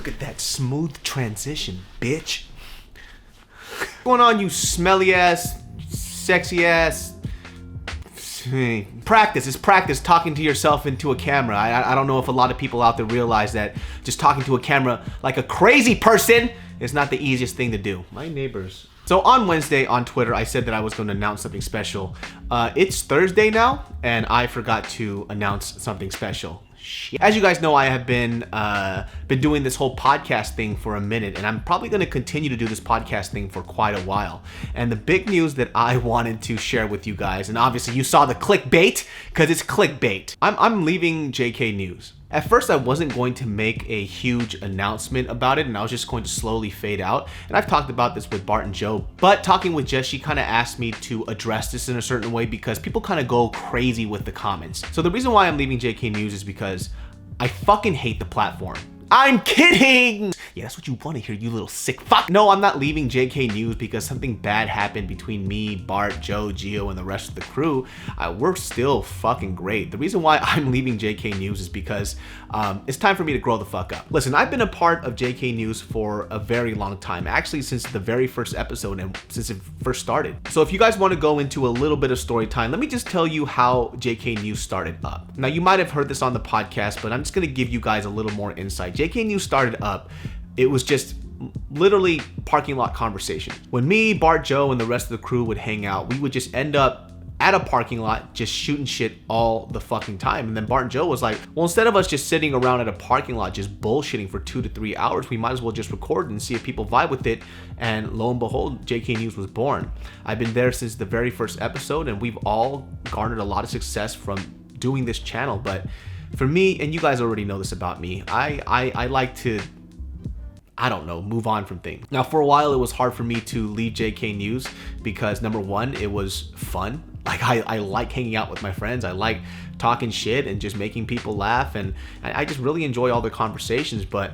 Look at that smooth transition, bitch. What's going on, you smelly ass, sexy ass? Practice. It's practice talking to yourself into a camera. I don't know if a lot of people out there realize that just talking to a camera like a crazy person is not the easiest thing to do. My neighbors. So on Wednesday on Twitter, I said that I was going to announce something special. It's Thursday now, and I forgot to announce something special. Shit. As you guys know, I have been doing this whole podcast thing for a minute, and I'm probably going to continue to do this podcast thing for quite a while. And the big news that I wanted to share with you guys, and obviously you saw the clickbait, because it's clickbait. I'm leaving JKNEWS. At first, I wasn't going to make a huge announcement about it, and I was just going to slowly fade out. And I've talked about this with Bart and Joe, but talking with Jess, she kind of asked me to address this in a certain way because people kind of go crazy with the comments. So the reason why I'm leaving JKNEWS is because I fucking hate the platform. I'm kidding! Yeah, that's what you want to hear, you little sick fuck. No, I'm not leaving JKNEWS because something bad happened between me, Bart, Joe, Gio, and the rest of the crew. We're still fucking great. The reason why I'm leaving JKNEWS is because it's time for me to grow the fuck up. Listen, I've been a part of JKNEWS for a very long time, actually since the very first episode and since it first started. So if you guys want to go into a little bit of story time, let me just tell you how JKNEWS started up. Now, you might have heard this on the podcast, but I'm just going to give you guys a little more insight. JKNEWS started up, it was just literally parking lot conversation. When me, Bart, Joe, and the rest of the crew would hang out, we would just end up at a parking lot just shooting shit all the fucking time. And then Bart and Joe was like, well, instead of us just sitting around at a parking lot just bullshitting for 2 to 3 hours, we might as well just record and see if people vibe with it. And lo and behold, JKNEWS was born. I've been there since the very first episode, and we've all garnered a lot of success from doing this channel. But for me, and you guys already know this about me, I like to, I don't know, move on from things. Now, for a while, it was hard for me to leave JKNEWS because number one, it was fun. Like I like hanging out with my friends. I like talking shit and just making people laugh. And I just really enjoy all the conversations. But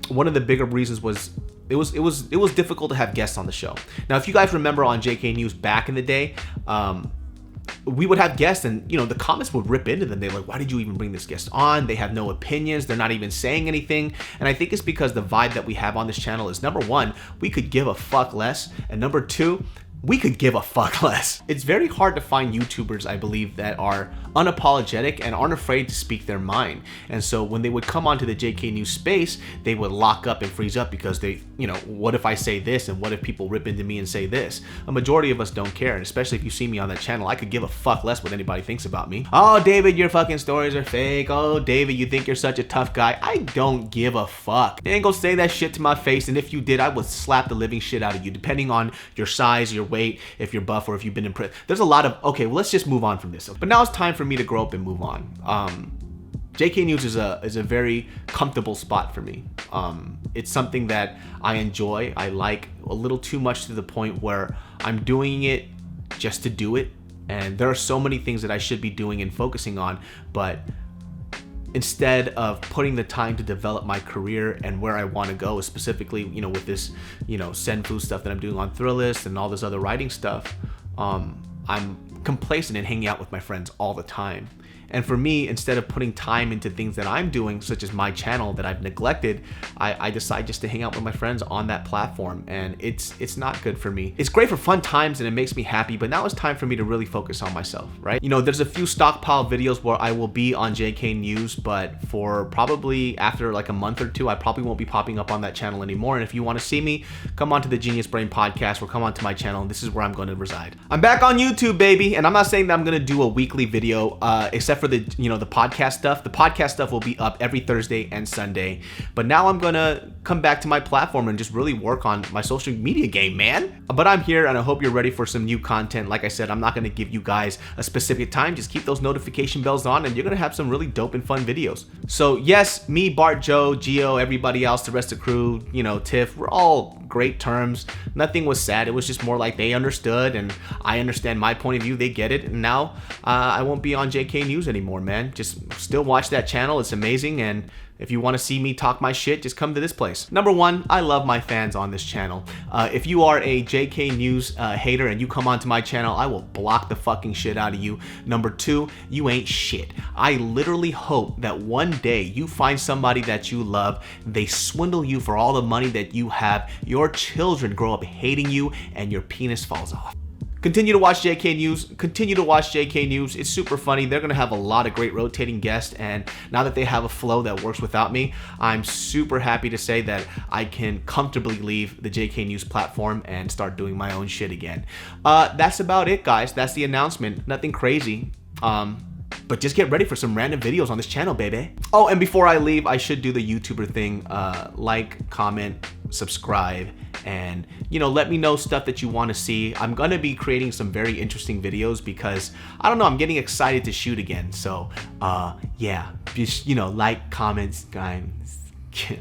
one of the bigger reasons was it was difficult to have guests on the show. Now, if you guys remember on JKNEWS back in the day, we would have guests and, you know, the comments would rip into them. They're like, why did you even bring this guest on? They have no opinions. They're not even saying anything. And I think it's because the vibe that we have on this channel is, number one, we could give a fuck less. And number two, we could give a fuck less. It's very hard to find YouTubers, I believe, that are unapologetic and aren't afraid to speak their mind. And so when they would come onto the JKNEWS space, they would lock up and freeze up because they, you know, what if I say this and what if people rip into me and say this? A majority of us don't care, and especially if you see me on that channel, I could give a fuck less what anybody thinks about me. Oh, David, your fucking stories are fake. Oh, David, you think you're such a tough guy. I don't give a fuck. They ain't gonna say that shit to my face, and if you did, I would slap the living shit out of you, depending on your size, your weight, if you're buff, or if you've been in prison. There's a lot of, okay, well, let's just move on from this. But now it's time for me to grow up and move on. JKNEWS is a very comfortable spot for me. It's something that I enjoy. I like a little too much to the point where I'm doing it just to do it. And there are so many things that I should be doing and focusing on, but instead of putting the time to develop my career and where I want to go, specifically, you know, with this, you know, Senfu stuff that I'm doing on Thrillist and all this other writing stuff, I'm complacent in hanging out with my friends all the time. And for me, instead of putting time into things that I'm doing, such as my channel that I've neglected, I decide just to hang out with my friends on that platform. And it's not good for me. It's great for fun times and it makes me happy, but now it's time for me to really focus on myself, right? You know, there's a few stockpile videos where I will be on JKNEWS, but for probably after like a month or two, I probably won't be popping up on that channel anymore. And if you want to see me, come on to the Genius Brain Podcast or come on to my channel, and this is where I'm going to reside. I'm back on YouTube, baby. And I'm not saying that I'm going to do a weekly video, except for the, you know, the podcast stuff. The podcast stuff will be up every Thursday and Sunday. But now I'm gonna come back to my platform and just really work on my social media game, man. But I'm here and I hope you're ready for some new content. Like I said, I'm not gonna give you guys a specific time. Just keep those notification bells on and you're gonna have some really dope and fun videos. So yes, me, Bart, Joe, Gio, everybody else, the rest of the crew, you know, Tiff, we're all great terms. Nothing was sad. It was just more like they understood and I understand my point of view. They get it. And now I won't be on JKNEWS anymore, man. Just still watch that channel. It's amazing. And If you want to see me talk my shit, just come to this place. Number one, I love my fans on this channel. If you are a JK News hater and you come onto my channel, I will block the fucking shit out of you. Number two, you ain't shit. I literally hope that one day you find somebody that you love, they swindle you for all the money that you have, your children grow up hating you, and your penis falls off. Continue to watch JK News. Continue to watch JK News. It's super funny. They're going to have a lot of great rotating guests, and now that they have a flow that works without me, I'm super happy to say that I can comfortably leave the JK News platform and start doing my own shit again. That's about it, guys. That's the announcement. Nothing crazy. But just get ready for some random videos on this channel, baby. Oh, and before I leave, I should do the YouTuber thing. Like, comment, subscribe, and let me know stuff that you want to see. I'm gonna be creating some very interesting videos because I don't know, I'm getting excited to shoot again. So yeah, just like, comments, guys.